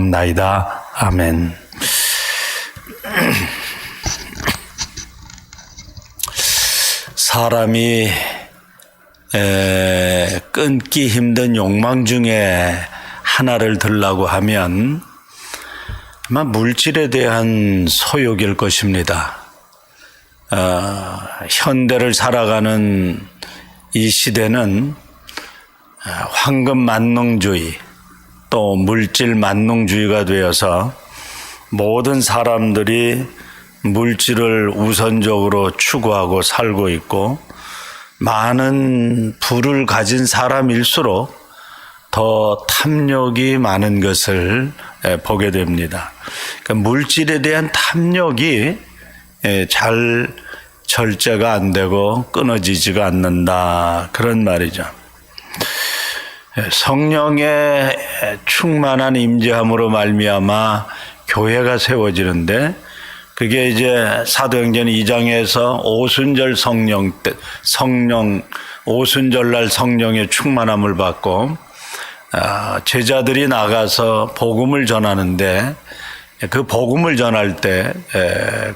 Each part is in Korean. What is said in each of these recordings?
기도하옵나이다. 아멘. 사람이 끊기 힘든 욕망 중에 하나를 들라고 하면 아마 물질에 대한 소욕일 것입니다. 현대를 살아가는 이 시대는 황금 만능주의 또 물질 만능주의가 되어서 모든 사람들이 물질을 우선적으로 추구하고 살고 있고, 많은 부를 가진 사람일수록 더 탐욕이 많은 것을 보게 됩니다. 그러니까 물질에 대한 탐욕이 잘 절제가 안 되고 끊어지지가 않는다, 그런 말이죠. 성령의 충만한 임재함으로 말미암아 교회가 세워지는데, 그게 이제 사도행전 2장에서 오순절 오순절날 성령의 충만함을 받고 제자들이 나가서 복음을 전하는데, 그 복음을 전할 때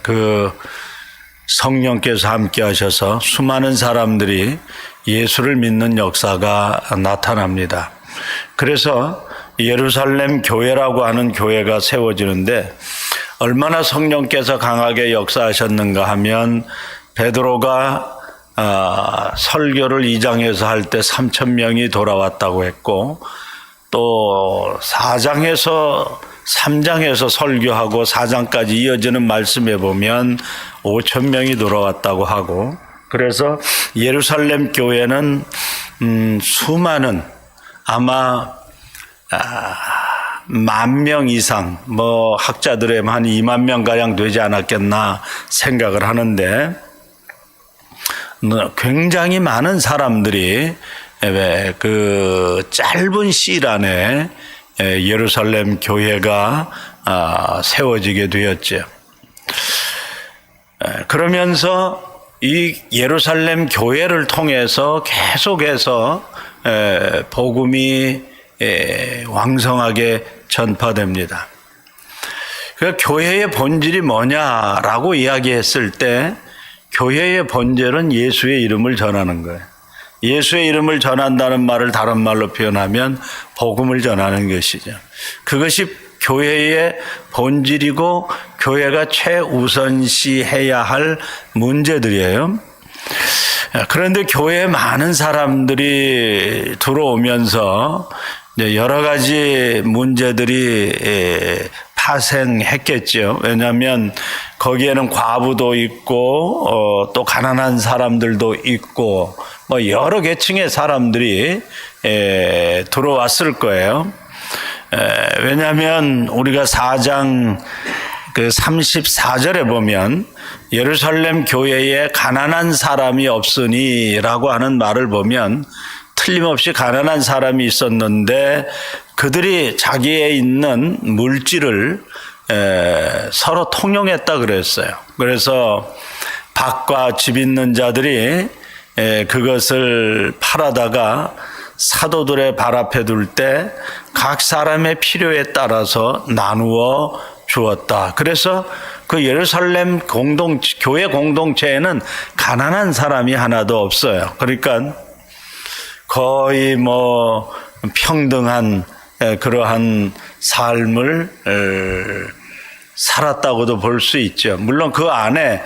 그 성령께서 함께 하셔서 수많은 사람들이 예수를 믿는 역사가 나타납니다. 그래서 예루살렘 교회라고 하는 교회가 세워지는데, 얼마나 성령께서 강하게 역사하셨는가 하면, 베드로가 설교를 2장에서 할 때 3,000명이 돌아왔다고 했고, 또 3장에서 설교하고 4장까지 이어지는 말씀에 보면 5,000명이 돌아왔다고 하고, 그래서 예루살렘 교회는 수많은, 아마 10,000명 이상, 학자들의 한 20,000명 가량 되지 않았겠나 생각을 하는데, 굉장히 많은 사람들이 그 짧은 시일 안에 예루살렘 교회가 세워지게 되었죠. 그러면서 이 예루살렘 교회를 통해서 계속해서 복음이 왕성하게 전파됩니다. 그 교회의 본질이 뭐냐라고 이야기했을 때, 교회의 본질은 예수의 이름을 전하는 거예요. 예수의 이름을 전한다는 말을 다른 말로 표현하면 복음을 전하는 것이죠. 그것이 교회의 본질이고 교회가 최우선시해야 할 문제들이에요. 그런데 교회에 많은 사람들이 들어오면서 여러 가지 문제들이 파생했겠죠. 왜냐하면 거기에는 과부도 있고 또 가난한 사람들도 있고 여러 계층의 사람들이 들어왔을 거예요. 왜냐하면 우리가 4장 34절에 보면 예루살렘 교회에 가난한 사람이 없으니 라고 하는 말을 보면, 틀림없이 가난한 사람이 있었는데 그들이 자기에 있는 물질을 서로 통용했다 그랬어요. 그래서 밭과 집 있는 자들이 그것을 팔아다가 사도들의 발 앞에 둘 때 각 사람의 필요에 따라서 나누어 주었다. 그래서 그 예루살렘 교회 공동체에는 가난한 사람이 하나도 없어요. 그러니까 거의 평등한 그러한 삶을 살았다고도 볼 수 있죠. 물론 그 안에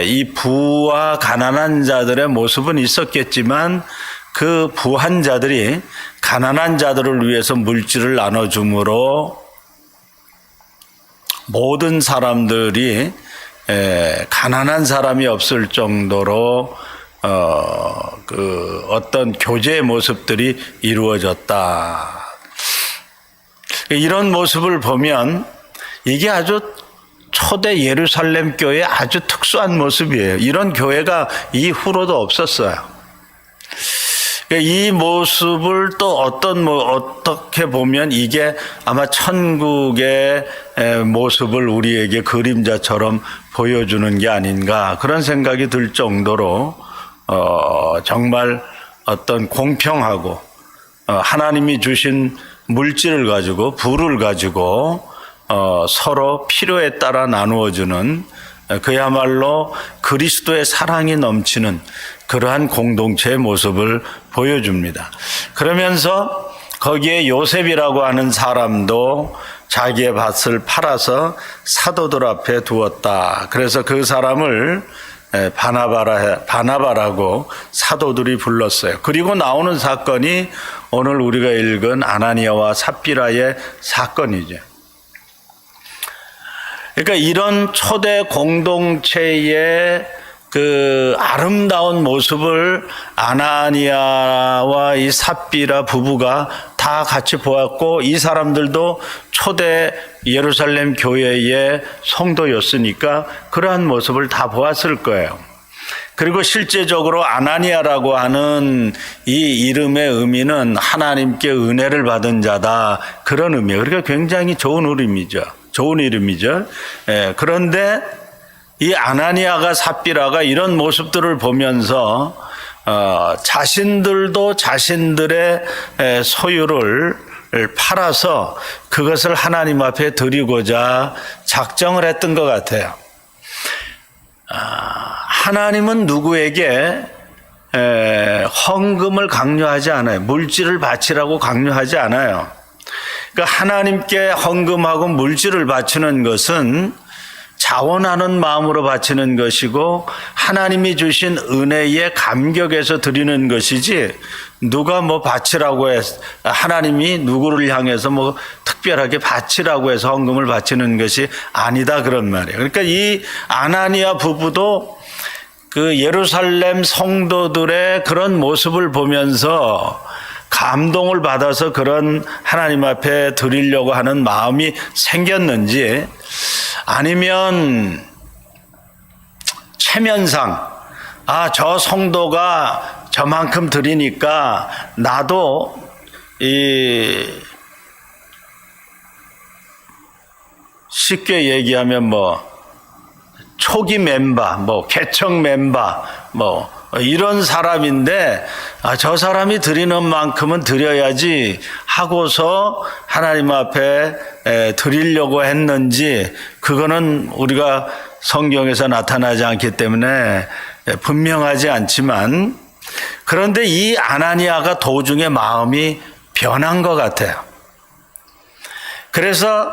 이 부와 가난한 자들의 모습은 있었겠지만, 그 부한 자들이 가난한 자들을 위해서 물질을 나눠줌으로 모든 사람들이 가난한 사람이 없을 정도로 어떤 교제의 모습들이 이루어졌다. 이런 모습을 보면 이게 아주 초대 예루살렘 교회의 아주 특수한 모습이에요. 이런 교회가 이후로도 없었어요. 이 모습을 또 어떻게 보면 이게 아마 천국의 모습을 우리에게 그림자처럼 보여주는 게 아닌가, 그런 생각이 들 정도로 정말 어떤 공평하고 하나님이 주신 물질을 가지고 부를 가지고 서로 필요에 따라 나누어주는 그야말로 그리스도의 사랑이 넘치는 그러한 공동체의 모습을 보여줍니다. 그러면서 거기에 요셉이라고 하는 사람도 자기의 밭을 팔아서 사도들 앞에 두었다. 그래서 그 사람을 바나바라고 사도들이 불렀어요. 그리고 나오는 사건이 오늘 우리가 읽은 아나니아와 삽비라의 사건이죠. 그러니까 이런 초대 공동체의 그 아름다운 모습을 아나니아와 이 삽비라 부부가 다 같이 보았고, 이 사람들도 초대 예루살렘 교회의 성도였으니까 그러한 모습을 다 보았을 거예요. 그리고 실제적으로 아나니아라고 하는 이 이름의 의미는 하나님께 은혜를 받은 자다, 그런 의미예요. 그러니까 굉장히 좋은 이름이죠. 그런데 이 아나니아가 삽비라가 이런 모습들을 보면서 자신들도 자신들의 소유를 팔아서 그것을 하나님 앞에 드리고자 작정을 했던 것 같아요. 하나님은 누구에게 헌금을 강요하지 않아요. 물질을 바치라고 강요하지 않아요. 그러니까 하나님께 헌금하고 물질을 바치는 것은 자원하는 마음으로 바치는 것이고 하나님이 주신 은혜에 감격해서 드리는 것이지, 누가 뭐 바치라고 해서 하나님이 누구를 향해서 뭐 특별하게 바치라고 해서 헌금을 바치는 것이 아니다, 그런 말이에요. 그러니까 이 아나니아 부부도 그 예루살렘 성도들의 그런 모습을 보면서 감동을 받아서 그런 하나님 앞에 드리려고 하는 마음이 생겼는지, 아니면 체면상 저 성도가 저만큼 드리니까 나도 쉽게 얘기하면 초기 멤버, 개척 멤버, 이런 사람인데 저 사람이 드리는 만큼은 드려야지 하고서 하나님 앞에 드리려고 했는지, 그거는 우리가 성경에서 나타나지 않기 때문에 분명하지 않지만, 그런데 이 아나니아가 도중에 마음이 변한 것 같아요. 그래서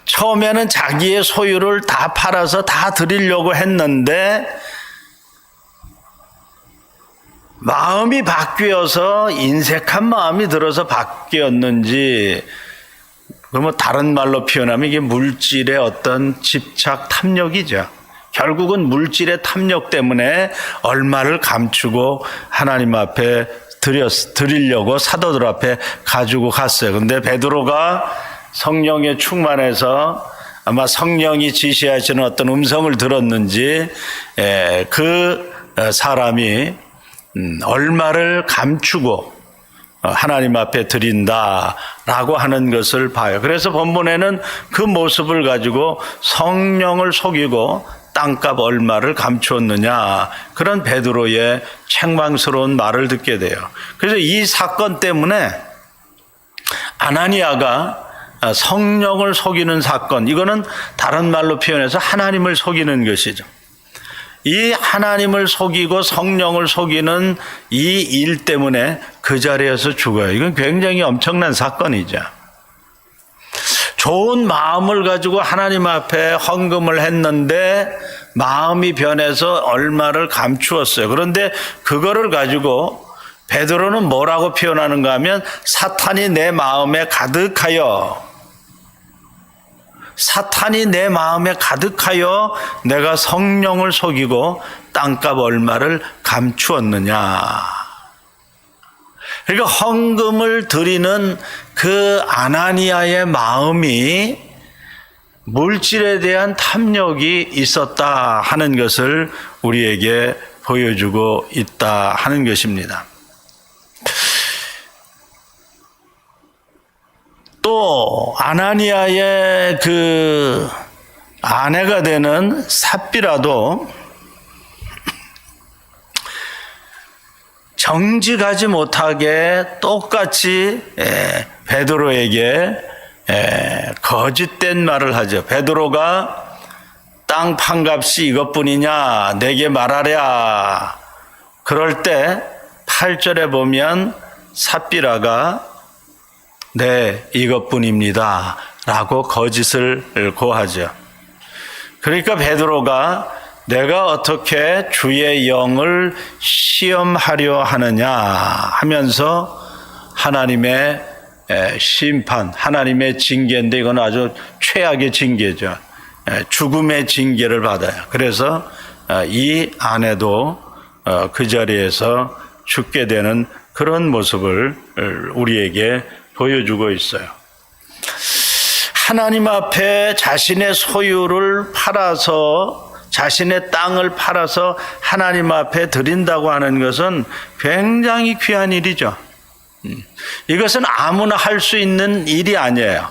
처음에는 자기의 소유를 다 팔아서 다 드리려고 했는데 마음이 바뀌어서 인색한 마음이 들어서 바뀌었는지, 그러면 다른 말로 표현하면 이게 물질의 어떤 집착 탐욕이죠. 결국은 물질의 탐욕 때문에 얼마를 감추고 하나님 앞에 드리려고 사도들 앞에 가지고 갔어요. 근데 베드로가 성령에 충만해서 아마 성령이 지시하시는 어떤 음성을 들었는지 그 사람이 얼마를 감추고 하나님 앞에 드린다라고 하는 것을 봐요. 그래서 본문에는 그 모습을 가지고 성령을 속이고 땅값 얼마를 감추었느냐, 그런 베드로의 책망스러운 말을 듣게 돼요. 그래서 이 사건 때문에 아나니아가 성령을 속이는 사건, 이거는 다른 말로 표현해서 하나님을 속이는 것이죠. 이 하나님을 속이고 성령을 속이는 이 일 때문에 그 자리에서 죽어요. 이건 굉장히 엄청난 사건이죠. 좋은 마음을 가지고 하나님 앞에 헌금을 했는데 마음이 변해서 얼마를 감추었어요. 그런데 그거를 가지고 베드로는 뭐라고 표현하는가 하면, 사탄이 내 마음에 가득하여 내가 성령을 속이고 땅값 얼마를 감추었느냐. 그러니까 헌금을 드리는 그 아나니아의 마음이 물질에 대한 탐욕이 있었다 하는 것을 우리에게 보여주고 있다 하는 것입니다. 또 아나니아의 그 아내가 되는 삽비라도 정직하지 못하게 똑같이 베드로에게 거짓된 말을 하죠. 베드로가 땅 판값이 이것뿐이냐 내게 말하랴. 그럴 때 8절에 보면 삽비라가 네 이것뿐입니다 라고 거짓을 고하죠. 그러니까 베드로가 내가 어떻게 주의 영을 시험하려 하느냐 하면서 하나님의 심판, 하나님의 징계인데 이건 아주 최악의 징계죠. 죽음의 징계를 받아요. 그래서 이 아내도 그 자리에서 죽게 되는 그런 모습을 우리에게 보여주고 있어요. 하나님 앞에 자신의 소유를 팔아서 자신의 땅을 팔아서 하나님 앞에 드린다고 하는 것은 굉장히 귀한 일이죠. 이것은 아무나 할 수 있는 일이 아니에요.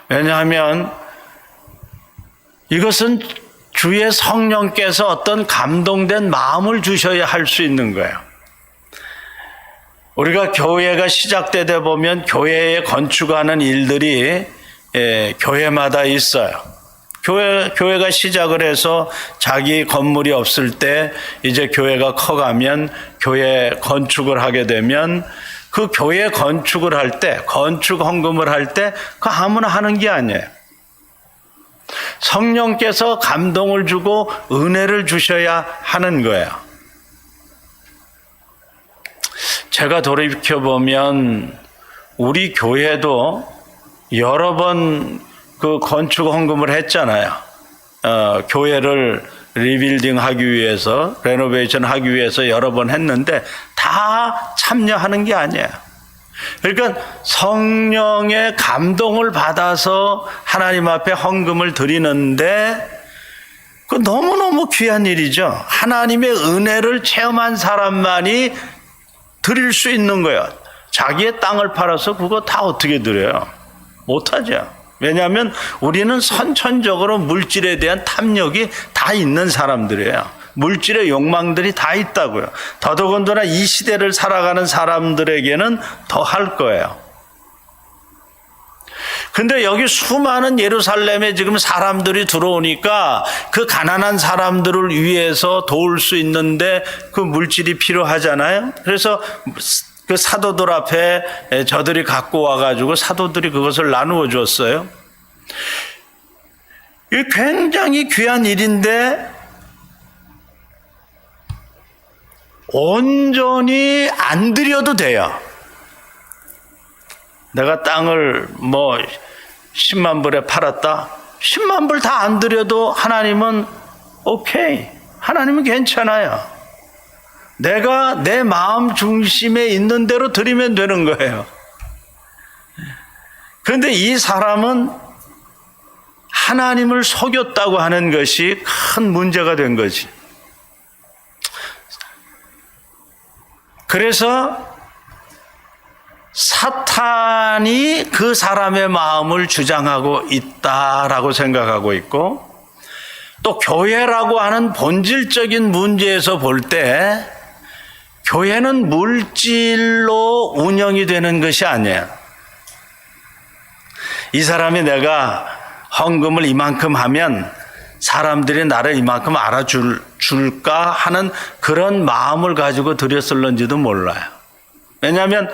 왜냐하면 이것은 주의 성령께서 어떤 감동된 마음을 주셔야 할 수 있는 거예요. 우리가 교회가 시작되다 보면 교회에 건축하는 일들이 교회마다 있어요. 교회가 시작을 해서 자기 건물이 없을 때 이제 교회가 커가면 교회 건축을 하게 되면 그 교회 건축을 할 때, 건축 헌금을 할 때 그 아무나 하는 게 아니에요. 성령께서 감동을 주고 은혜를 주셔야 하는 거예요. 제가 돌이켜보면 우리 교회도 여러 번 그 건축 헌금을 했잖아요. 교회를 리빌딩 하기 위해서, 레노베이션 하기 위해서 여러 번 했는데 다 참여하는 게 아니에요. 그러니까 성령의 감동을 받아서 하나님 앞에 헌금을 드리는데 그 너무너무 귀한 일이죠. 하나님의 은혜를 체험한 사람만이 드릴 수 있는 거예요. 자기의 땅을 팔아서 그거 다 어떻게 드려요? 못하죠. 왜냐하면 우리는 선천적으로 물질에 대한 탐욕이 다 있는 사람들이에요. 물질의 욕망들이 다 있다고요. 더더군다나 이 시대를 살아가는 사람들에게는 더 할 거예요. 근데 여기 수많은 예루살렘에 지금 사람들이 들어오니까 그 가난한 사람들을 위해서 도울 수 있는데 그 물질이 필요하잖아요. 그래서 그 사도들 앞에 저들이 갖고 와가지고 사도들이 그것을 나누어 줬어요. 이게 굉장히 귀한 일인데 온전히 안 드려도 돼요. 내가 땅을 10만 불에 팔았다. 10만 불 다 안 드려도 하나님은 오케이. 하나님은 괜찮아요. 내가 내 마음 중심에 있는 대로 드리면 되는 거예요. 그런데 이 사람은 하나님을 속였다고 하는 것이 큰 문제가 된 거지. 그래서 사탄이 그 사람의 마음을 주장하고 있다라고 생각하고 있고, 또 교회라고 하는 본질적인 문제에서 볼 때 교회는 물질로 운영이 되는 것이 아니에요. 이 사람이 내가 헌금을 이만큼 하면 사람들이 나를 이만큼 알아줄까 하는 그런 마음을 가지고 드렸을런지도 몰라요. 왜냐하면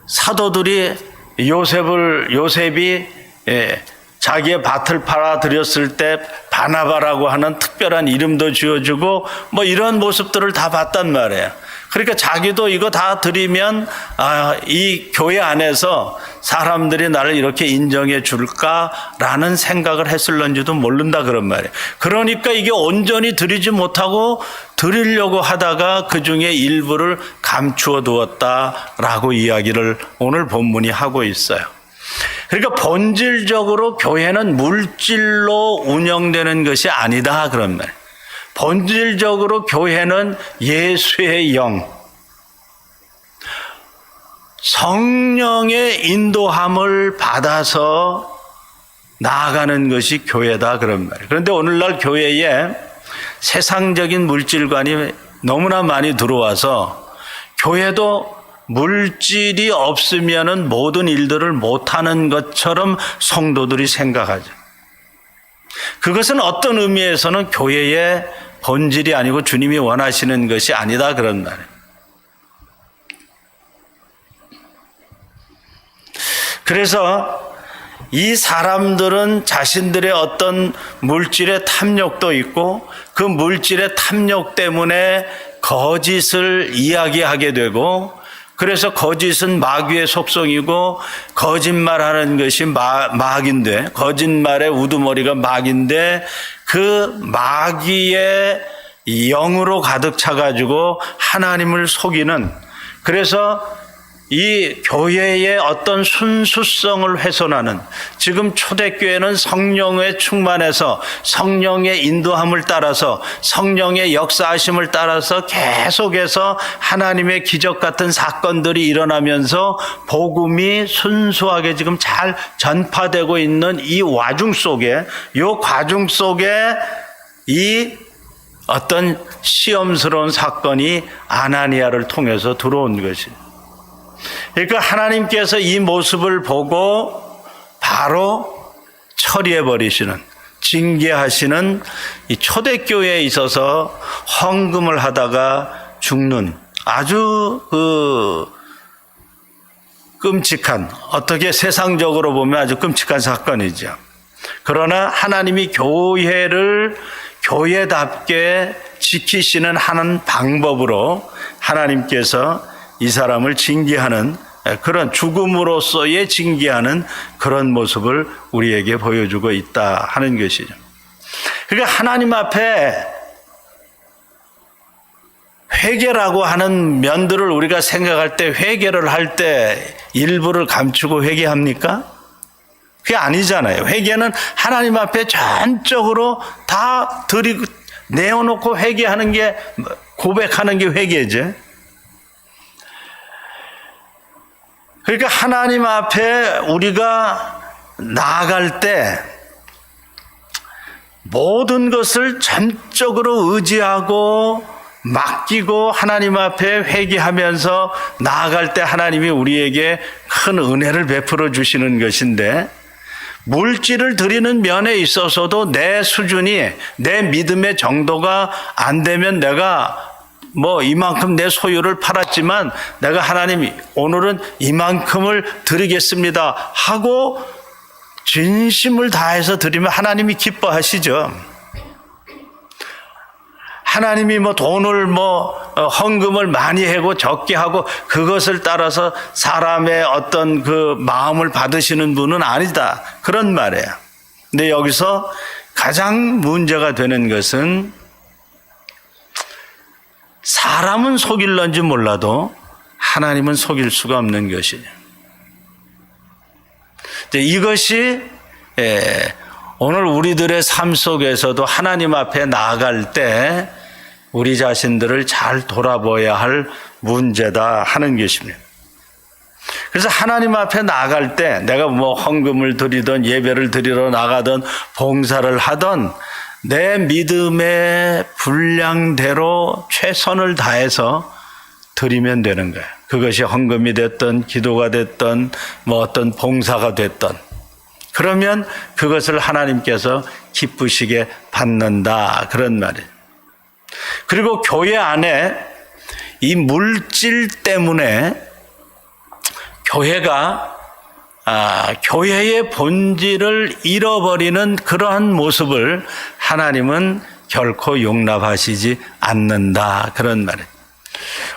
사도들이 요셉이 자기의 밭을 팔아 드렸을 때 바나바라고 하는 특별한 이름도 지어주고 이런 모습들을 다 봤단 말이에요. 그러니까 자기도 이거 다 드리면 이 교회 안에서 사람들이 나를 이렇게 인정해 줄까라는 생각을 했을런지도 모른다 그런 말이에요. 그러니까 이게 온전히 드리지 못하고 드리려고 하다가 그 중에 일부를 감추어 두었다라고 이야기를 오늘 본문이 하고 있어요. 그러니까 본질적으로 교회는 물질로 운영되는 것이 아니다 그런 말. 본질적으로 교회는 예수의 영, 성령의 인도함을 받아서 나아가는 것이 교회다 그런 말이에요. 그런데 오늘날 교회에 세상적인 물질관이 너무나 많이 들어와서 교회도 물질이 없으면은 모든 일들을 못하는 것처럼 성도들이 생각하죠. 그것은 어떤 의미에서는 교회의 본질이 아니고 주님이 원하시는 것이 아니다 그런 말이에요. 그래서 이 사람들은 자신들의 어떤 물질의 탐욕도 있고 그 물질의 탐욕 때문에 거짓을 이야기하게 되고 그래서 거짓은 마귀의 속성이고 거짓말하는 것이 마귀인데 거짓말의 우두머리가 마귀인데 그 마귀의 영으로 가득 차가지고 하나님을 속이는 그래서 이 교회의 어떤 순수성을 훼손하는 지금 초대교회는 성령에 충만해서 성령의 인도함을 따라서 성령의 역사하심을 따라서 계속해서 하나님의 기적 같은 사건들이 일어나면서 복음이 순수하게 지금 잘 전파되고 있는 이 와중 속에 이 과정 속에 이 어떤 시험스러운 사건이 아나니아를 통해서 들어온 것이에요. 그러니까 하나님께서 이 모습을 보고 바로 처리해 버리시는 징계하시는 이 초대교회에 있어서 헌금을 하다가 죽는 아주 끔찍한 어떻게 세상적으로 보면 아주 끔찍한 사건이죠. 그러나 하나님이 교회를 교회답게 지키시는 하는 방법으로 하나님께서 이 사람을 징계하는 그런 죽음으로서의 징계하는 그런 모습을 우리에게 보여주고 있다 하는 것이죠. 그러니까 하나님 앞에 회개라고 하는 면들을 우리가 생각할 때 회개를 할 때 일부를 감추고 회개합니까? 그게 아니잖아요. 회개는 하나님 앞에 전적으로 다 내어놓고 회개하는 게 고백하는 게 회개죠. 그러니까 하나님 앞에 우리가 나아갈 때 모든 것을 전적으로 의지하고 맡기고 하나님 앞에 회개하면서 나아갈 때 하나님이 우리에게 큰 은혜를 베풀어 주시는 것인데 물질을 드리는 면에 있어서도 내 수준이 내 믿음의 정도가 안 되면 내가 이만큼 내 소유를 팔았지만 내가 하나님 오늘은 이만큼을 드리겠습니다 하고 진심을 다해서 드리면 하나님이 기뻐하시죠. 하나님이 돈을 헌금을 많이 하고 적게 하고 그것을 따라서 사람의 어떤 그 마음을 받으시는 분은 아니다 그런 말이에요. 근데 여기서 가장 문제가 되는 것은 사람은 속일런지 몰라도 하나님은 속일 수가 없는 것이죠. 이것이 오늘 우리들의 삶 속에서도 하나님 앞에 나아갈 때 우리 자신들을 잘 돌아봐야 할 문제다 하는 것입니다. 그래서 하나님 앞에 나아갈 때 내가 헌금을 드리든 예배를 드리러 나가든 봉사를 하든 내 믿음의 분량대로 최선을 다해서 드리면 되는 거예요. 그것이 헌금이 됐든 기도가 됐든 어떤 봉사가 됐든 그러면 그것을 하나님께서 기쁘시게 받는다 그런 말이에요. 그리고 교회 안에 이 물질 때문에 교회가 교회의 본질을 잃어버리는 그러한 모습을 하나님은 결코 용납하시지 않는다 그런 말이에요.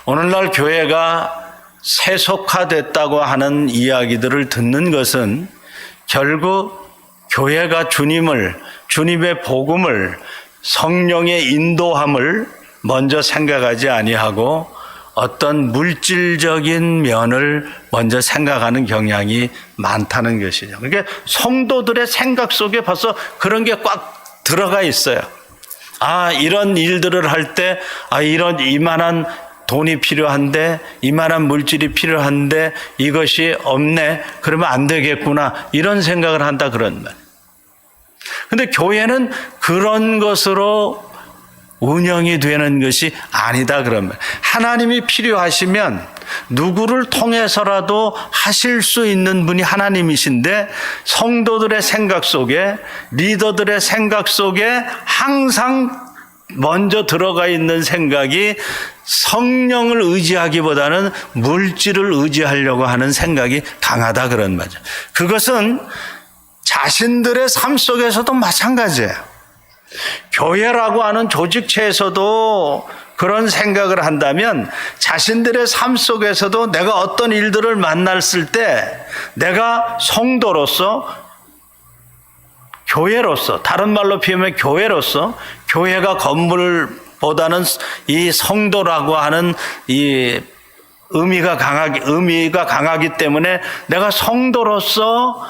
오늘날 교회가 세속화됐다고 하는 이야기들을 듣는 것은 결국 교회가 주님의 복음을 성령의 인도함을 먼저 생각하지 아니하고 어떤 물질적인 면을 먼저 생각하는 경향이 많다는 것이죠. 그러니까 성도들의 생각 속에 벌써 그런 게 꽉 들어가 있어요. 이런 일들을 할 때 이만한 돈이 필요한데 이만한 물질이 필요한데 이것이 없네 그러면 안 되겠구나 이런 생각을 한다 그런 말. 근데 교회는 그런 것으로 운영이 되는 것이 아니다 그러면 하나님이 필요하시면 누구를 통해서라도 하실 수 있는 분이 하나님이신데 성도들의 생각 속에 리더들의 생각 속에 항상 먼저 들어가 있는 생각이 성령을 의지하기보다는 물질을 의지하려고 하는 생각이 강하다 그런 말이죠. 그것은 자신들의 삶 속에서도 마찬가지예요. 교회라고 하는 조직체에서도 그런 생각을 한다면 자신들의 삶 속에서도 내가 어떤 일들을 만났을 때 내가 성도로서 교회로서 다른 말로 표현하면 교회로서 교회가 건물보다는 이 성도라고 하는 이 의미가 강하기 때문에 내가 성도로서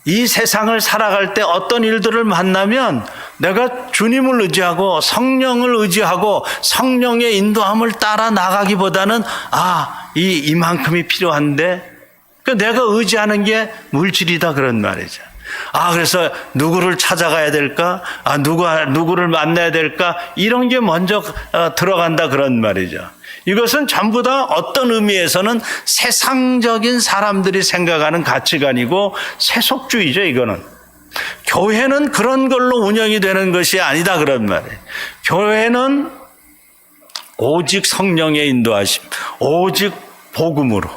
이 세상을 살아갈 때 어떤 일들을 만나면 내가 주님을 의지하고 성령을 의지하고 성령의 인도함을 따라 나가기보다는 이만큼이 필요한데 내가 의지하는 게 물질이다 그런 말이죠. 그래서 누구를 찾아가야 될까? 누구를 만나야 될까? 이런 게 먼저 들어간다 그런 말이죠. 이것은 전부 다 어떤 의미에서는 세상적인 사람들이 생각하는 가치관이고 세속주의죠, 이거는. 교회는 그런 걸로 운영이 되는 것이 아니다, 그런 말이에요. 교회는 오직 성령의 인도하심, 오직 복음으로.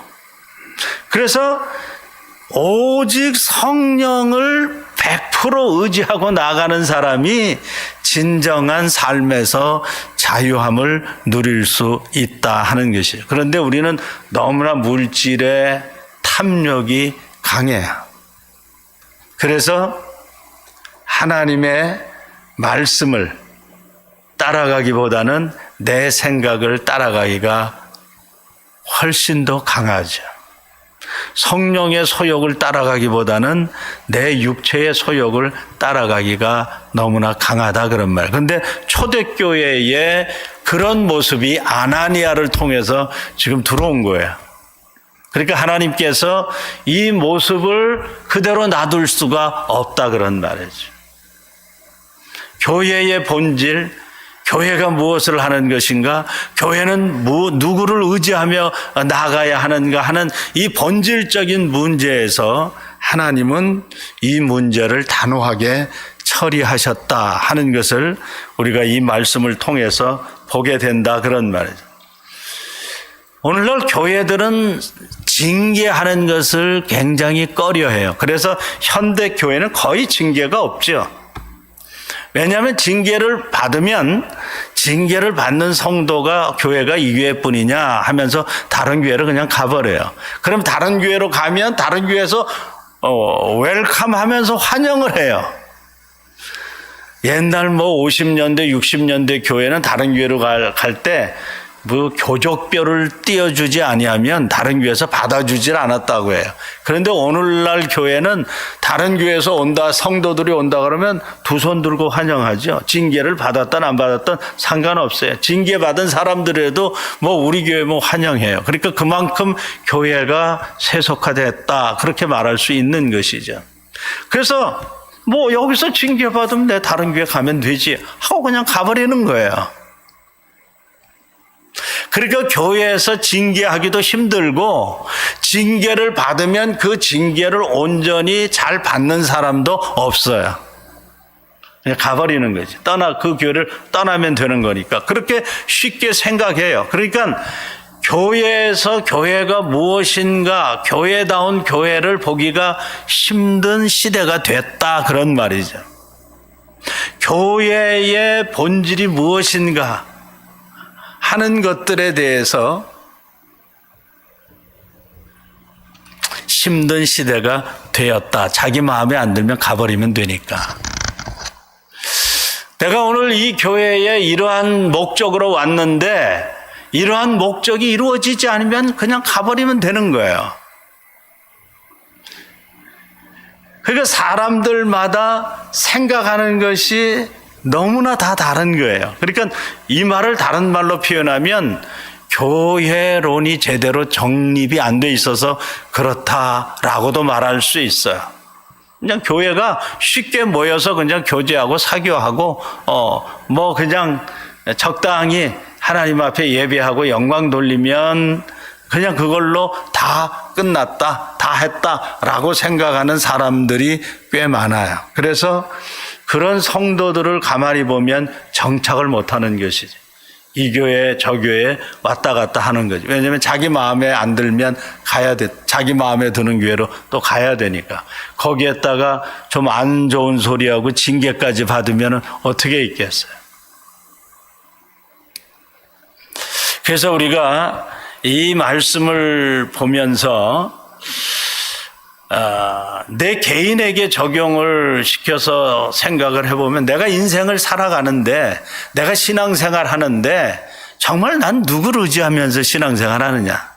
그래서 오직 성령을 100% 의지하고 나가는 사람이 진정한 삶에서 자유함을 누릴 수 있다 하는 것이에요. 그런데 우리는 너무나 물질의 탐욕이 강해요. 그래서 하나님의 말씀을 따라가기보다는 내 생각을 따라가기가 훨씬 더 강하죠. 성령의 소욕을 따라가기보다는 내 육체의 소욕을 따라가기가 너무나 강하다 그런 말. 그런데 초대교회에 그런 모습이 아나니아를 통해서 지금 들어온 거예요. 그러니까 하나님께서 이 모습을 그대로 놔둘 수가 없다 그런 말이죠. 교회의 본질, 교회가 무엇을 하는 것인가? 교회는 누구를 의지하며 나가야 하는가 하는 이 본질적인 문제에서 하나님은 이 문제를 단호하게 처리하셨다 하는 것을 우리가 이 말씀을 통해서 보게 된다 그런 말이죠. 오늘날 교회들은 징계하는 것을 굉장히 꺼려해요. 그래서 현대 교회는 거의 징계가 없죠. 왜냐하면 징계를 받으면 징계를 받는 성도가 교회가 이 교회뿐이냐 하면서 다른 교회를 그냥 가버려요. 그럼 다른 교회로 가면 다른 교회에서 웰컴 하면서 환영을 해요. 옛날 50년대 60년대 교회는 다른 교회로 갈 때 교족별을 띄워주지 아니하면 다른 교회에서 받아주질 않았다고 해요. 그런데 오늘날 교회는 다른 교회에서 온다, 성도들이 온다 그러면 두 손 들고 환영하죠. 징계를 받았든 안 받았든 상관없어요. 징계받은 사람들에도 우리 교회 환영해요. 그러니까 그만큼 교회가 세속화됐다 그렇게 말할 수 있는 것이죠. 그래서 여기서 징계받으면 내 다른 교회 가면 되지 하고 그냥 가버리는 거예요. 그러니까 교회에서 징계하기도 힘들고 징계를 받으면 그 징계를 온전히 잘 받는 사람도 없어요. 그냥 가버리는 거지. 그 교회를 떠나면 되는 거니까. 그렇게 쉽게 생각해요. 그러니까 교회에서 교회가 무엇인가, 교회다운 교회를 보기가 힘든 시대가 됐다 그런 말이죠. 교회의 본질이 무엇인가 하는 것들에 대해서 힘든 시대가 되었다. 자기 마음에 안 들면 가버리면 되니까. 내가 오늘 이 교회에 이러한 목적으로 왔는데 이러한 목적이 이루어지지 않으면 그냥 가버리면 되는 거예요. 그러니까 사람들마다 생각하는 것이 너무나 다 다른 거예요. 그러니까 이 말을 다른 말로 표현하면 교회론이 제대로 정립이 안 돼 있어서 그렇다라고도 말할 수 있어요. 그냥 교회가 쉽게 모여서 그냥 교제하고 사교하고 그냥 적당히 하나님 앞에 예배하고 영광 돌리면 그냥 그걸로 다 끝났다, 다 했다라고 생각하는 사람들이 꽤 많아요. 그래서 그런 성도들을 가만히 보면 정착을 못하는 것이지. 이 교회 저 교회 왔다 갔다 하는 거지. 왜냐하면 자기 마음에 안 들면 가야 돼. 자기 마음에 드는 교회로 또 가야 되니까. 거기에다가 좀 안 좋은 소리하고 징계까지 받으면 어떻게 있겠어요. 그래서 우리가 이 말씀을 보면서 내 개인에게 적용을 시켜서 생각을 해보면 내가 인생을 살아가는데, 내가 신앙생활 하는데 정말 난 누구를 의지하면서 신앙생활 하느냐?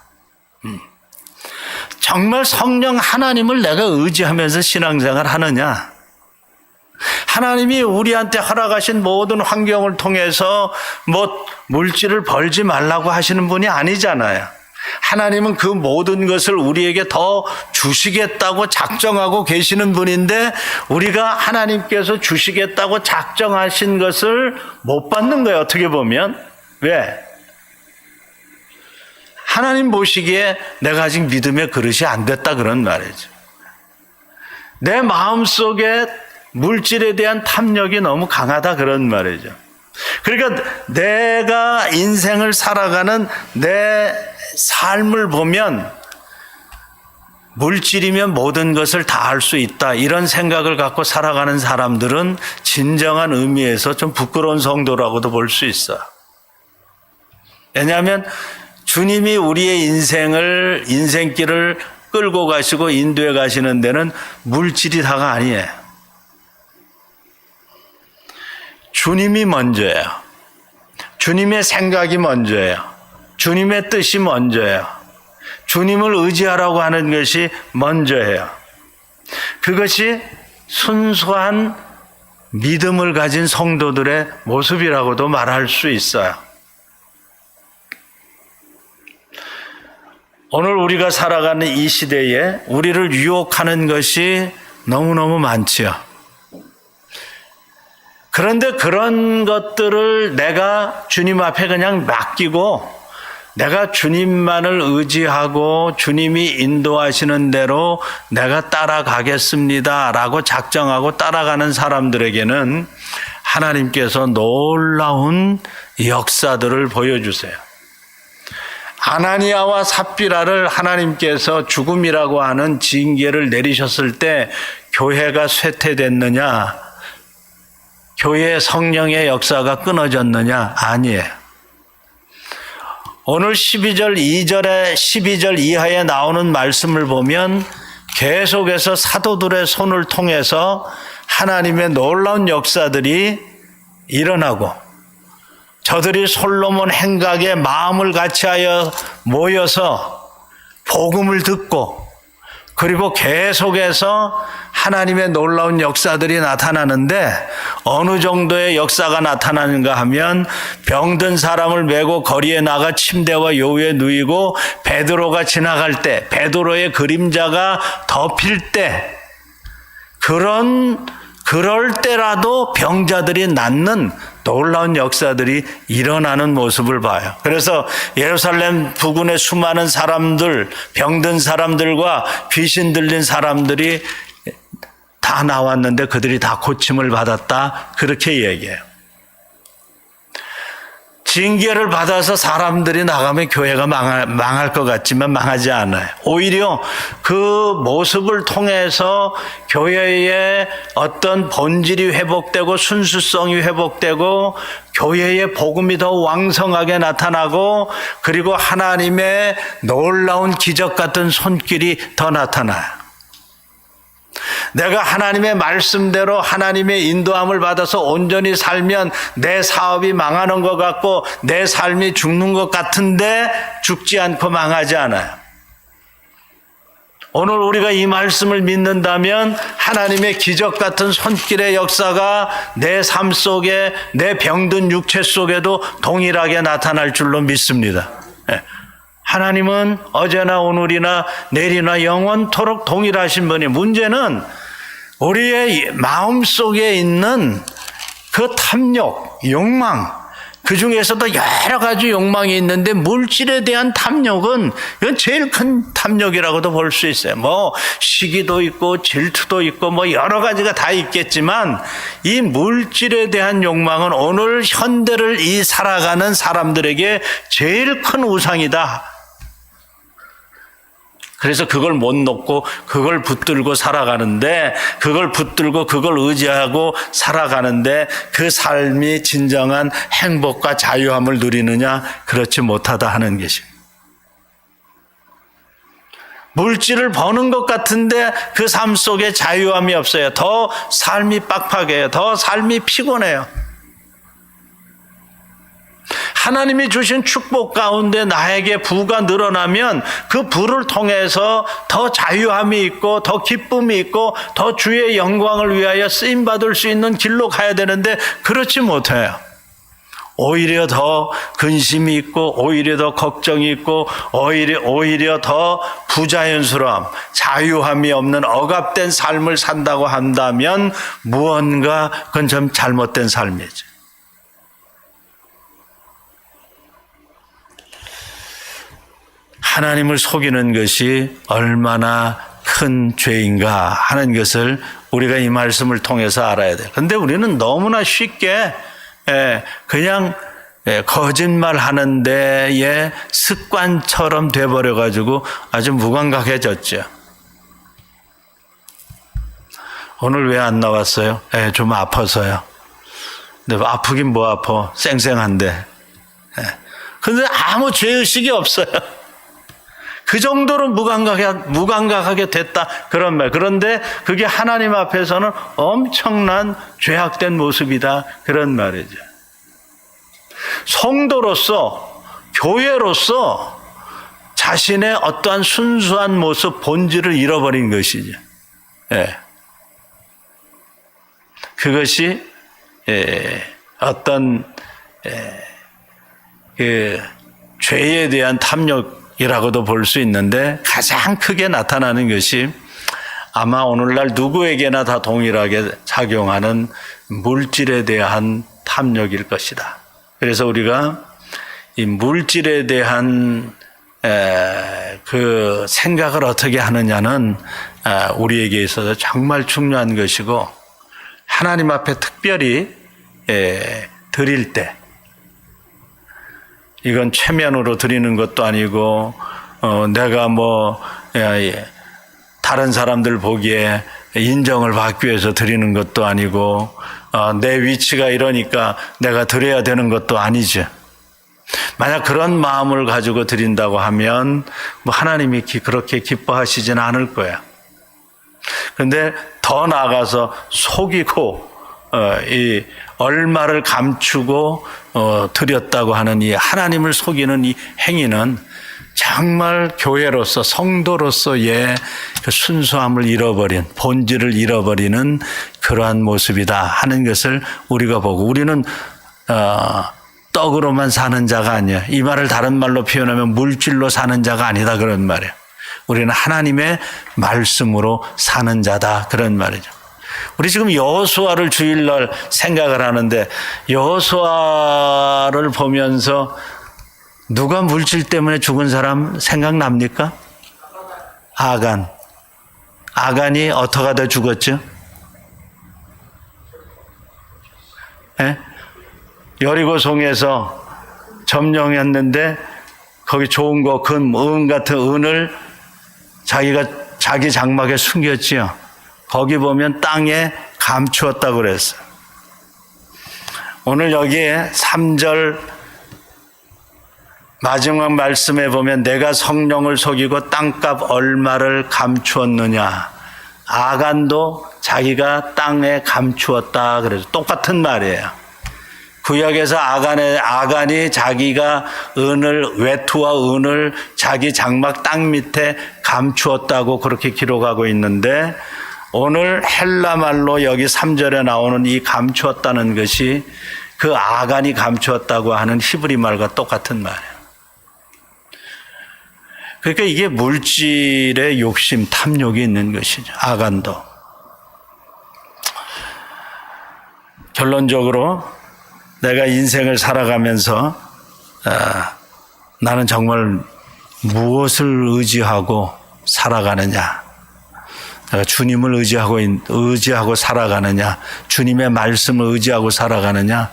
정말 성령 하나님을 내가 의지하면서 신앙생활 하느냐? 하나님이 우리한테 허락하신 모든 환경을 통해서 물질을 벌지 말라고 하시는 분이 아니잖아요. 하나님은 그 모든 것을 우리에게 더 주시겠다고 작정하고 계시는 분인데 우리가 하나님께서 주시겠다고 작정하신 것을 못 받는 거예요. 어떻게 보면. 왜? 하나님 보시기에 내가 아직 믿음의 그릇이 안 됐다 그런 말이죠. 내 마음속에 물질에 대한 탐욕이 너무 강하다 그런 말이죠. 그러니까 내가 인생을 살아가는 내 삶을 보면 물질이면 모든 것을 다 할 수 있다 이런 생각을 갖고 살아가는 사람들은 진정한 의미에서 좀 부끄러운 성도라고도 볼 수 있어요. 왜냐하면 주님이 우리의 인생길을 끌고 가시고 인도해 가시는 데는 물질이 다가 아니에요. 주님이 먼저예요. 주님의 생각이 먼저예요. 주님의 뜻이 먼저예요. 주님을 의지하라고 하는 것이 먼저예요. 그것이 순수한 믿음을 가진 성도들의 모습이라고도 말할 수 있어요. 오늘 우리가 살아가는 이 시대에 우리를 유혹하는 것이 너무너무 많지요. 그런데 그런 것들을 내가 주님 앞에 그냥 맡기고 내가 주님만을 의지하고 주님이 인도하시는 대로 내가 따라가겠습니다 라고 작정하고 따라가는 사람들에게는 하나님께서 놀라운 역사들을 보여주세요. 아나니아와 삽비라를 하나님께서 죽음이라고 하는 징계를 내리셨을 때 교회가 쇠퇴됐느냐? 교회의 성령의 역사가 끊어졌느냐? 아니에요. 오늘 12절 이하에 나오는 말씀을 보면 계속해서 사도들의 손을 통해서 하나님의 놀라운 역사들이 일어나고 저들이 솔로몬 행각에 마음을 같이하여 모여서 복음을 듣고 그리고 계속해서 하나님의 놀라운 역사들이 나타나는데 어느 정도의 역사가 나타나는가 하면 병든 사람을 메고 거리에 나가 침대와 요위에 누이고 베드로가 지나갈 때 베드로의 그림자가 덮일 때 그럴 때라도 병자들이 낫는 놀라운 역사들이 일어나는 모습을 봐요. 그래서 예루살렘 부근의 수많은 사람들, 병든 사람들과 귀신 들린 사람들이 다 나왔는데 그들이 다 고침을 받았다. 그렇게 얘기해요. 징계를 받아서 사람들이 나가면 교회가 망할 것 같지만 망하지 않아요. 오히려 그 모습을 통해서 교회의 어떤 본질이 회복되고 순수성이 회복되고 교회의 복음이 더 왕성하게 나타나고 그리고 하나님의 놀라운 기적 같은 손길이 더 나타나요. 내가 하나님의 말씀대로 하나님의 인도함을 받아서 온전히 살면 내 사업이 망하는 것 같고 내 삶이 죽는 것 같은데 죽지 않고 망하지 않아요. 오늘 우리가 이 말씀을 믿는다면 하나님의 기적 같은 손길의 역사가 내 삶 속에 내 병든 육체 속에도 동일하게 나타날 줄로 믿습니다. 하나님은 어제나 오늘이나 내일이나 영원토록 동일하신 분이 문제는 우리의 마음속에 있는 그 탐욕, 욕망, 그 중에서도 여러 가지 욕망이 있는데 물질에 대한 탐욕은 이건 제일 큰 탐욕이라고도 볼 수 있어요. 뭐 시기도 있고 질투도 있고 뭐 여러 가지가 다 있겠지만 이 물질에 대한 욕망은 오늘 현대를 이 살아가는 사람들에게 제일 큰 우상이다. 그래서 그걸 못 놓고 그걸 붙들고 살아가는데, 그걸 붙들고 그걸 의지하고 살아가는데 그 삶이 진정한 행복과 자유함을 누리느냐? 그렇지 못하다 하는 것입니다. 물질을 버는 것 같은데 그 삶 속에 자유함이 없어요. 더 삶이 빡빡해요. 더 삶이 피곤해요. 하나님이 주신 축복 가운데 나에게 부가 늘어나면 그 부를 통해서 더 자유함이 있고 더 기쁨이 있고 더 주의 영광을 위하여 쓰임받을 수 있는 길로 가야 되는데 그렇지 못해요. 오히려 더 근심이 있고 오히려 더 걱정이 있고 오히려 더 부자연스러움, 자유함이 없는 억압된 삶을 산다고 한다면 무언가 그건 좀 잘못된 삶이죠. 하나님을 속이는 것이 얼마나 큰 죄인가 하는 것을 우리가 이 말씀을 통해서 알아야 돼요. 그런데 우리는 너무나 쉽게 그냥 거짓말하는 데에 습관처럼 돼버려가지고 아주 무감각해졌죠. 오늘 왜 안 나왔어요? 좀 아파서요. 근데 아프긴 뭐 아파. 쌩쌩한데. 근데 아무 죄의식이 없어요. 그 정도로 무감각하게 됐다 그런 말. 그런데 그게 하나님 앞에서는 엄청난 죄악된 모습이다 그런 말이죠. 성도로서, 교회로서 자신의 어떠한 순수한 모습, 본질을 잃어버린 것이죠. 그것이 어떤 그 죄에 대한 탐욕이라고도 볼 수 있는데 가장 크게 나타나는 것이 아마 오늘날 누구에게나 다 동일하게 작용하는 물질에 대한 탐욕일 것이다. 그래서 우리가 이 물질에 대한 그 생각을 어떻게 하느냐는 우리에게 있어서 정말 중요한 것이고, 하나님 앞에 특별히 드릴 때 이건 체면으로 드리는 것도 아니고 내가 뭐 다른 사람들 보기에 인정을 받기 위해서 드리는 것도 아니고 내 위치가 이러니까 내가 드려야 되는 것도 아니죠. 만약 그런 마음을 가지고 드린다고 하면 뭐 하나님이 그렇게 기뻐하시지는 않을 거야. 그런데 더 나아가서 속이고 이 얼마를 감추고 드렸다고 하는 이 하나님을 속이는 이 행위는 정말 교회로서, 성도로서의 그 순수함을 잃어버린, 본질을 잃어버리는 그러한 모습이다 하는 것을 우리가 보고, 우리는 떡으로만 사는 자가 아니야. 이 말을 다른 말로 표현하면 물질로 사는 자가 아니다 그런 말이에요. 우리는 하나님의 말씀으로 사는 자다 그런 말이죠. 우리 지금 여호수아를 주일날 생각을 하는데, 여호수아를 보면서 누가 물질 때문에 죽은 사람 생각납니까? 아간이 어떻게 하다 죽었죠? 여리고성에서 점령했는데 거기 좋은 거, 은 같은 은을 자기 장막에 숨겼지요. 거기 보면 땅에 감추었다고 그랬어요. 오늘 여기에 3절 마지막 말씀에 보면 내가 성령을 속이고 땅값 얼마를 감추었느냐. 아간도 자기가 땅에 감추었다 그래서 똑같은 말이에요. 구약에서 아간이 자기가 외투와 은을 자기 장막 땅 밑에 감추었다고 그렇게 기록하고 있는데, 오늘 헬라 말로 여기 3절에 나오는 이 감추었다는 것이 그 아간이 감추었다고 하는 히브리 말과 똑같은 말이에요. 그러니까 이게 물질의 욕심, 탐욕이 있는 것이죠. 아간도. 결론적으로 내가 인생을 살아가면서 나는 정말 무엇을 의지하고 살아가느냐? 내가 주님을 의지하고 살아가느냐? 주님의 말씀을 의지하고 살아가느냐?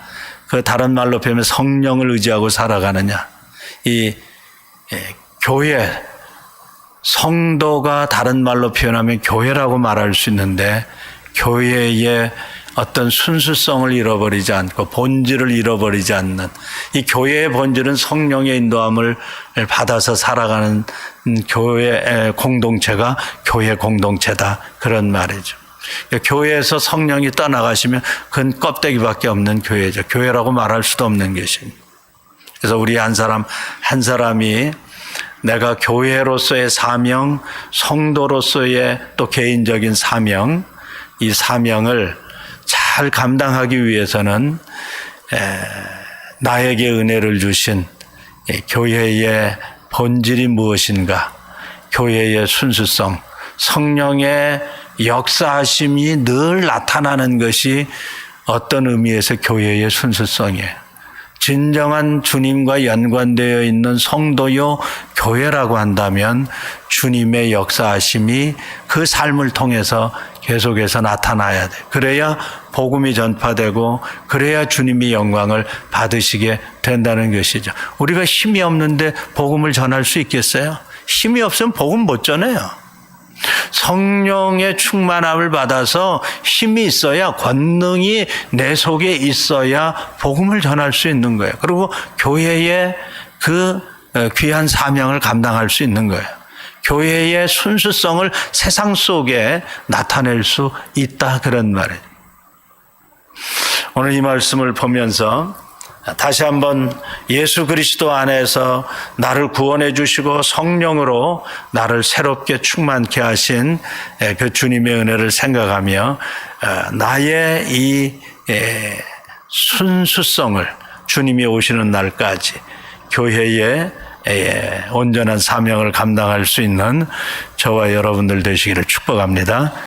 그 다른 말로 표현하면 성령을 의지하고 살아가느냐? 이 교회, 성도가 다른 말로 표현하면 교회라고 말할 수 있는데 교회의 어떤 순수성을 잃어버리지 않고 본질을 잃어버리지 않는 이 교회의 본질은 성령의 인도함을 받아서 살아가는 교회 공동체가 교회 공동체다 그런 말이죠. 교회에서 성령이 떠나가시면 그건 껍데기밖에 없는 교회죠. 교회라고 말할 수도 없는 것입니다. 그래서 우리 한 사람이 내가 교회로서의 사명, 성도로서의 또 개인적인 사명, 이 사명을 잘 감당하기 위해서는 나에게 은혜를 주신 교회의 본질이 무엇인가, 교회의 순수성, 성령의 역사하심이 늘 나타나는 것이 어떤 의미에서 교회의 순수성이에요. 진정한 주님과 연관되어 있는 성도요 교회라고 한다면 주님의 역사하심이 그 삶을 통해서 계속해서 나타나야 돼. 그래야 복음이 전파되고 그래야 주님이 영광을 받으시게 된다는 것이죠. 우리가 힘이 없는데 복음을 전할 수 있겠어요? 힘이 없으면 복음 못 전해요. 성령의 충만함을 받아서 힘이 있어야, 권능이 내 속에 있어야 복음을 전할 수 있는 거예요. 그리고 교회의 그 귀한 사명을 감당할 수 있는 거예요. 교회의 순수성을 세상 속에 나타낼 수 있다 그런 말이에요. 오늘 이 말씀을 보면서 다시 한번 예수 그리스도 안에서 나를 구원해 주시고 성령으로 나를 새롭게 충만케 하신 그 주님의 은혜를 생각하며 나의 이 순수성을 주님이 오시는 날까지 교회의 온전한 사명을 감당할 수 있는 저와 여러분들 되시기를 축복합니다.